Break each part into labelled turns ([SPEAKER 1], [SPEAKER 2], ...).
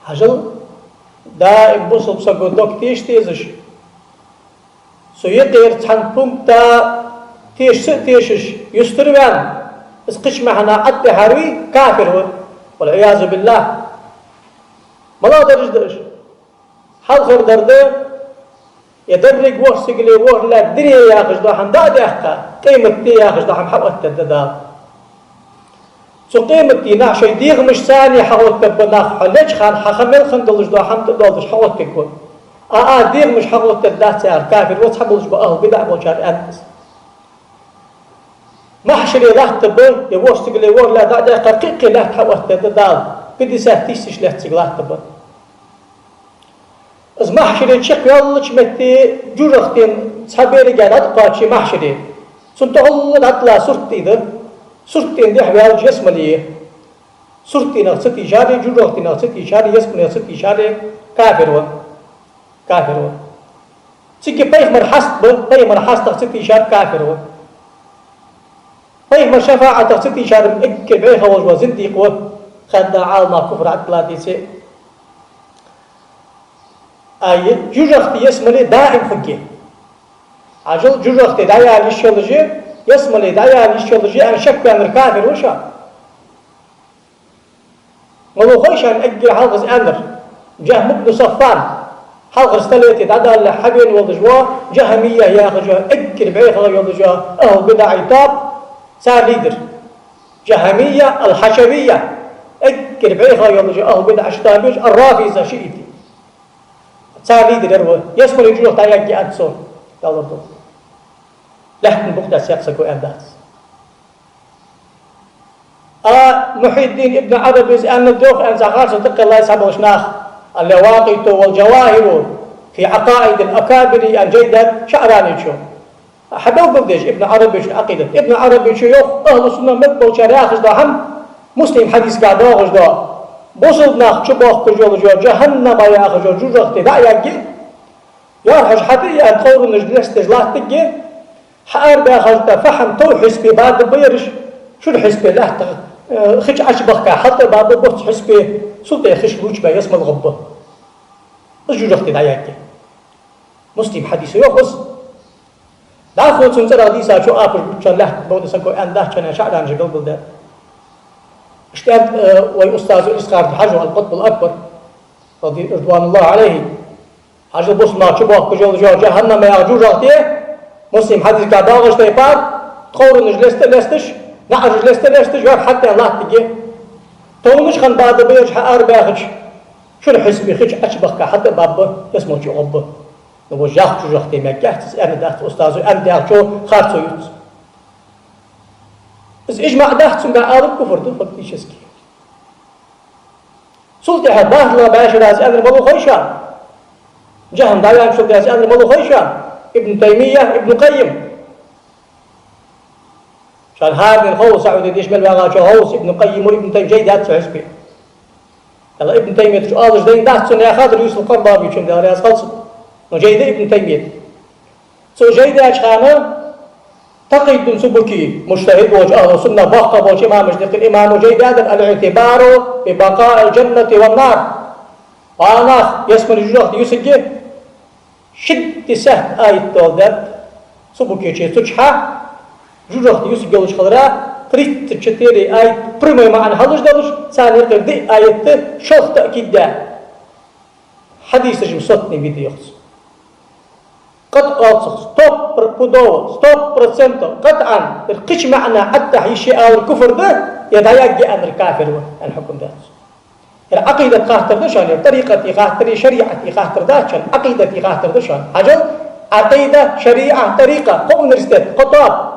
[SPEAKER 1] هجل دا بوصل بسقو دوك تيش سويقير تحن بومتا تيشش يستروان اسقش معنا عد هاروي كافر هو والعياذ بالله ملا درش حال خير درده يدرج وح سجلي وح لا الدنيا ياخذ دوحم داد يحكى قيمتي ياخذ دوحم حقت تددا سو قيمتي ناح شي ديغ مش ثاني حقت تبناخ حلج خان حخمل خندلج دوحم تدولش حقت تكون ديغ مش حقت تدات سعر كافر وتحبلش بأهل بدع بوشار أنس محشري لا تبل يوش سجلي وح لا داد يحكى قيقي لا حقت تددا بدي ساتيش لا تسجلات تبل از محشري تشق يالله متي جورختين صبيري قالت قاتشي محشري سنت الله اطلع صرتين دي حبيال جسم لي صرتين ستي شاري جورختين ستي شاري جسم ستي شاري كافر سيكي بيغمر حسب بيغمر حسب ستي شار كافر بيغمر شفاعة ستي شار اكل بيغا وجوا زنديق خد عالما كفر عطلا دي سي جوجختي يسملي دائم فكي عجل جوجختي دايا ليشولوجي يسملي دايا ليشولوجي انا شك بان الكافر وشا مولو خوش ان اجل حلقز امر جهم ابن صفان حلقز تليتي دادا الحبين والجوا جهمية يا خجوا اجل بعيخة يولجوا اهو بداعي طاب صار ليدر جهمية الحشوية اجل بعيخة يولجوا اهو بداعي شتابيش الرافيزة شئتي صار ليدر هو يسمى الجروح تايجي أنصار يلا دو لحن بقدر سيقسكوا أنداس محي الدين ابن عربي أن الدوخ أن زخار صدق الله يسحبه شناخ اللواقيت والجواهر في عقائد الأكابر أن جيدا شعراني شو حبوا بقدش ابن عربي شو عقيدة ابن عربي شيوخ أهل السنة مدبو شرياخ هم مسلم حديث قاعد واغش دا بوصل ناخ شباخ كجول جو جهنم يا أخي جو جوجختي دا يجي يا حج حتى يدخل نجلس تجلات تجي حار بأخذت فحم تو حسبي بعد بيرش شو الحسبي لا خش عشبخ حتى بعد بوت حسبي سلطة خش بوش بيسمى الغبة جوجختي دا يجي مسلم حديث يخص دا خود سنسر حديثا شو آخر بوشان له بود سنكو أنده كان شعران جبل بلده اشتهد وأستاذ الإسقاط الحج القطب الأكبر رضوان الله عليه حج بوس ما شبه كجول جو جهنم يا جوجاتيه مسلم حديث قاعد داغش تيبار تخور نجلست لستش نعرج لستش يار حتى الله تجي تونش خن بعد بيرج حار باخش شو الحسب خش أشبخ حتى باب اسمه شو غب نبو جاخ جوجاتيه ما جهت أنا دخت أستاذ أنا دخت شو خارج يوت بس إجماع دهت سمع عارف كفر ده فكتيش اسكي سلطة حباه لا باش راز أمر ملو خيشان جهم دايان شو راز أمر ملو خيشان ابن تيمية ابن قيم شان هذا الخوص سعود ديش مل وغا شو هوس ابن قيم وابن تيمية جيد هات حسبي يلا ابن تيمية شو آلش دين دهت سنة يا خاطر يوسف القرضاوي شو ده راز خلص وجيد ابن تيمية سو جيد أشخانه تقي بن سبكي مجتهد وجه أهل السنة باقة وجه إمام مجدق الإمام وجيد هذا الاعتبار ببقاء الجنة والنار وأنا يسمى الجوخ يسجي شد سهت آية تولدت سبكي شيء تجحى جوخ يسجي وجه خضراء تريد تشتري آية برمي معنا هلوش دلوش ثاني قردي آية شوخ تأكيد ده حديث جم صوتني فيديو يخص قد قاطع ستوب بربودو ستوب برسنتو قطعا القش معنى حتى هيشي او الكفر ده يتيجي امر كافر الحكم ده العقيده خاطر دشان طريقه خاطر شريعه خاطر داشان عقيده خاطر دشان اجل عقيده شريعه طريقه قوم نرستد خطاب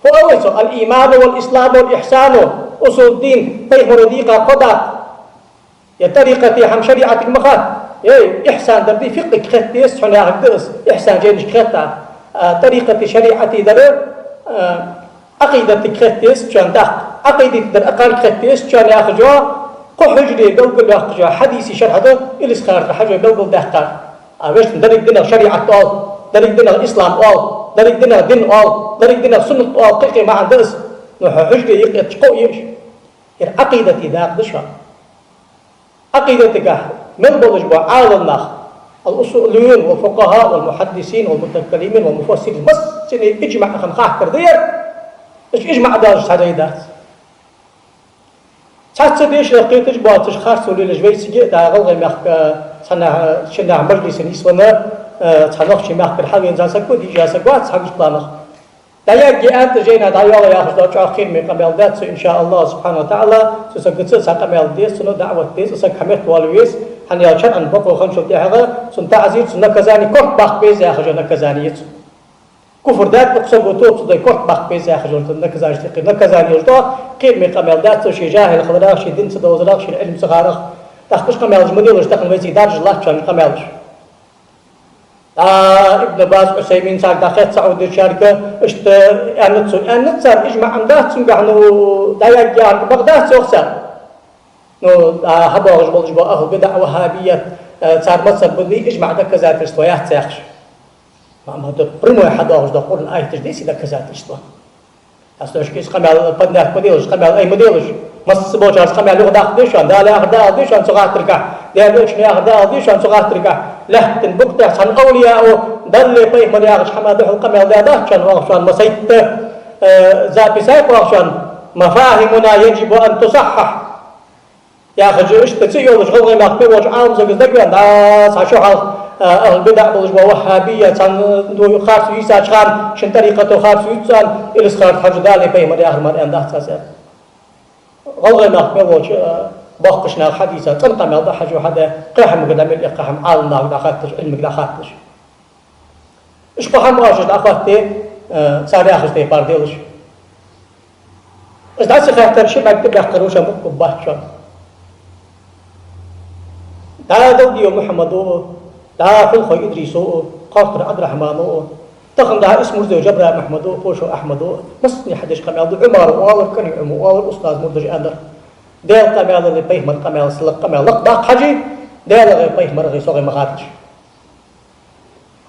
[SPEAKER 1] فاوسو الايمان والاسلام والاحسان اصول الدين فهم رديقه قضاء يا طريقه هم شريعه المخاط إحسان دردي فقه كختيس حنا هكذا إحسان جينش خطة طريقة شريعتي در عقيدة كختيس شان دق عقيدة در أقل كختيس شان يأخذوا قحجري قلقل يأخذوا حديثي شرح هذا الإسخار حاجة قلقل دقة أبيش درك دينا شريعة أول درك دينا الإسلام أول درك دينا دين أول درك دينا سنة أول قلقي ما عندس نوح حجري يقيت قوي يمشي العقيدة ذاك دشان عقيدتك من بلجبا عالمنا الأصوليين والفقهاء والمحدثين والمتكلمين والمفسرين بس سنة إجمع خمخاه كردير إيش إجمع دارش هذا تحسديش لقيتش باتش خاص ولا لجويسي دا غلغي مخ سنة شنا مجلس نسونا تخلق شي مخ الحال ينزل سكو دي جا سكو تحقش بلانخ دا يجي أنت جينا دا يلا يا أخذ دا أخير من قبل ذات إن شاء الله سبحانه وتعالى سكت سقبل ديس سنو دعوة ديس سكمت والويس هن يالشان أن بقول خمسة تيهذا سن تعزيز سن كزاني كف بخ بيز يا أخي جنا كزانيت كفر ذات بقصد بتوب صدق كف بخ بيز يا أخي جنا كزاني تقي كزاني يجدا قيل من قبل ذات شيء جاهل خضراء شيء دين صدق شيء علم صغارخ تخبش قميل جمدي وش تخن ويزي دارج الله كان قميلش ابن باز عثيمين ساق داخل سعودي الشاركة اشت أنتصر إجمع عمدات سنقعنو دايق جان بغداد سوخسر نو هبا غجبال جبا أهل بدع وهابية صار مصر بدي إجمع دك ذات اشتويات ساخش ما هذا برمو أحد أغجد قرن آية تجديسي دك ذات اشتوى أصلاش كيس قميل بدناك مديلش قميل أي مديلش مص بوجهز قميل لغة داخديشان دالي أغدا ديشان سغات تركع دالي إشني أغدا ديشان سغات تركع لحت بقطع سن أولياء دل بيه مرياغش حماده القميل داداشان واغشان مسيت زابي سايق واغشان مفاهمنا يجب أن تصحح يا أخي اشتكي يولش غلغي مقبل وش عالم زوج ذكر ناس عشوها البدع بلش ووهابية سان دو خارس يساج خان شن طريقة خارس يسان إلس خارس حاجة دالي بيه مرياغ مريان ده تساسر غلغي مقبل وش باقشنا الحديثة تنقم يلدا حاجة هذا قاهم قدام الإقاهم عالم ناق داخلتش علمك داخلتش إيش بحام واجد أخواتي ساري أخذتي بارديلش إذا دعسي خاطر شيء مكتب يحقروش مكتب بحشان دا دودي محمدو دا خلخو إدريسو قاطر عبد الرحمنو تخن دا اسمه زي جبر محمدو فوشو أحمدو مسني حدش قميل عمر والر كان عمو والر أستاذ مرتج أندر ديل قميل اللي بيه من قميل سلق قميل لق باق حجي ديل غير بيه مرغي صغي مغاتش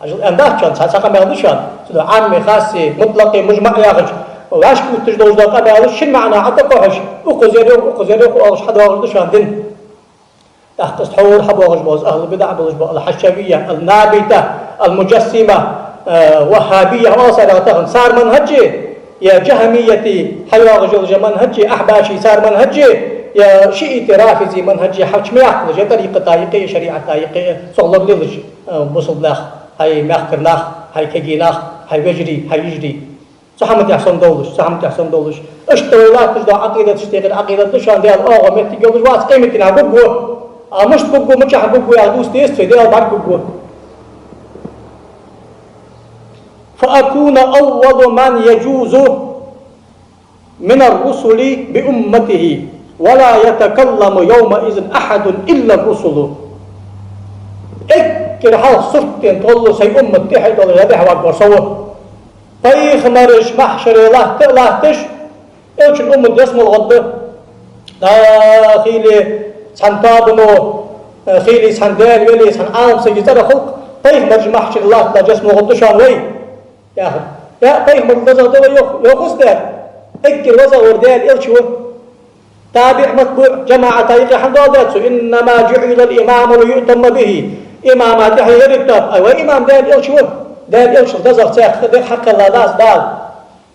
[SPEAKER 1] أجل أندر كان ساسا قميل دشان سدو عامي خاصي مطلقي مجمع ياغج وعاش كنت تجدوز دا قميل شن معنا حتى قوحش وقزيري وقالش حد واغج دشان دين تحت حور حبوا غجبوز أهل البدع بلجبو الحشوية النابتة المجسمة وهابية واصلة صار منهجي يا جهميتي حيوا غجل منهجي أحباشي صار منهجي يا شيئتي رافزي منهجي حكمي عقل طريقة طايقية شريعة طايقية صغلر للج بصدلاخ هاي ماخكرناخ هاي كجيناخ هاي وجري هاي يجري سحمت يحسن دولش اشتغلات تجد عقيدة تشتغل عقيدة تشان ديال أوه متي جوز واس قيمتنا بقوة مش بقوة مش حبقوة يا دوست تيست في ديال بعد بقوة فأكون أول من يجوز من الرسل بأمته ولا يتكلم يومئذ أحد إلا الرسل اكر حال صرتين تقول له سي أمة تحيط ولا يدح وأكبر صوه طيخ مرش محشر لاهتش إيش الأمة يسمى الغد خيلي سنتابنو خيلي سندال ولي سنعام سيجتر خلق طيخ مرش محشر لاهت جسمه غدشان وي يا أخي يا طيخ مرش وزا يوخص ده اكر وزا وردال إلشوه تابع متبوع جماعة طريق حمد إنما جعل الإمام ليؤتم به إمامات يحيى الكتاب أيوة إمام دال إلشوه دال إلشوه تزغ تاخذ حق الله ناس دال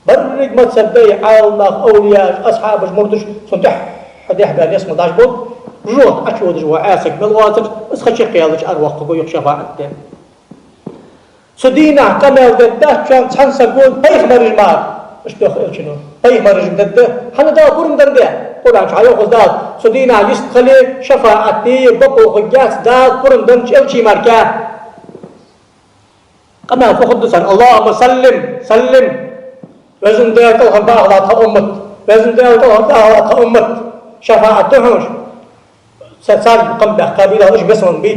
[SPEAKER 1] برق ما تصدق عالم أولياء أصحاب المردش صنتح حد يحبان اسمه داشبود روح أشود جوا عاسك بالواتر بس خشي قيادش أروق قوي شفاعة سدينا كمال دده كان تحنس قول بيخ مرج مار اشتوخ إلشنو بيخ مرج دده حنا دا كورم دنده قرآن شعيو خزداد سدينا يستخلي شفاعتي بقو خجات داد كورم دنش إلشي ماركا كما فخدسان اللهم سلم وزن ديال توهم باغلا أمت وزن ديال توهم باغلا أمت شفاعة تحوش سال قم بقابلها إيش بسمن بي